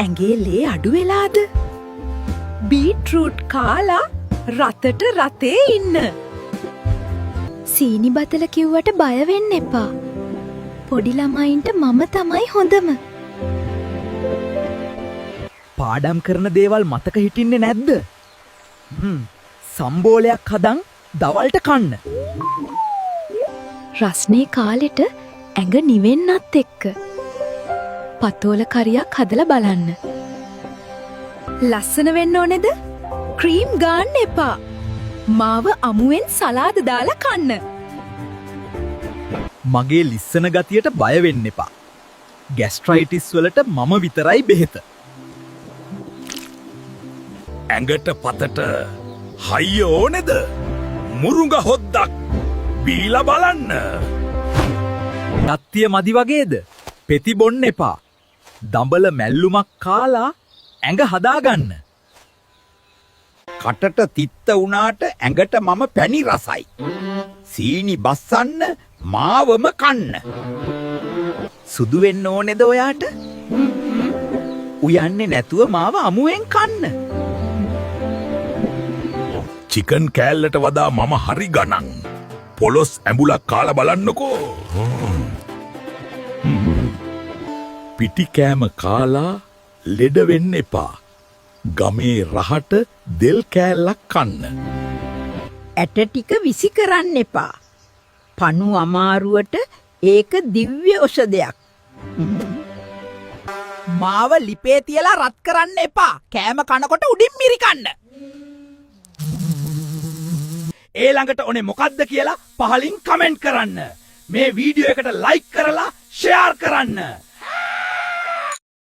ඇඟේ ලේ අඩු වෙලාද? බීට්රූට් කාලා රතට රතේ ඉන්න. සීනි බතල කිව්වට බය වෙන්න එපා. පොඩි ළමයින්ට මම තමයි හොඳම. පාඩම් කරන දේවල් මතක හිටින්නේ නැද්ද? සම්බෝලයක් හදන් දවල්ට කන්න. රස්නේ කාලෙට ඇඟ නිවෙන්නත් එක්ක පතෝල කරියක් හදලා බලන්න. ලස්සන වෙන්න ඕනේද? ක්‍රීම් ගාන්න එපා. මාව අමුවෙන් සලාද දාලා කන්න. මගේ ලිස්සන ගතියට බය වෙන්න එපා. ගැස්ට්‍රයිටිස් වලට මම විතරයි බෙහෙත. ඇඟට පතට හයිය ඕනෙද? මුරුඟ හොද්දක් බීලා බලන්න. නත්තිය මදි වගේද? පෙති බොන්න එපා. දඹල මැල්ලුමක් කාලා ඇඟ හදාගන්න. කටට තිත්ත වුණාට ඇඟට මම පැණි රසයි. සීනි බස්සන්න මාවම කන්න. සුදු වෙන්න ඕනේද ඔයාට? උයන්නේ නැතුව මාව අමුවෙන් කන්න. චිකන් කෑල්ලට වඩා මම හරි ගණන්. පොලොස් ඇඹුලක් කාලා බලන්නකෝ. පිටි කෑම කාලා ලෙඩ වෙන්න එපා. ගමේ රහට දෙල් කෑල්ලක් කන්න. ඇට ටික විසි කරන්න එපා. පණු අමාරුවට ඒක දිව්‍ය ඖෂධයක්. මාව ලිපේ තියලා රත් කරන්න එපා. කෑම කනකොට උඩින් මිරිකන්න. ඒ ළඟට ඕනේ මොකද්ද කියලා පහලින් කමෙන්ට් කරන්න. මේ වීඩියෝ එකට ලයික් කරලා ෂෙයාර් කරන්න.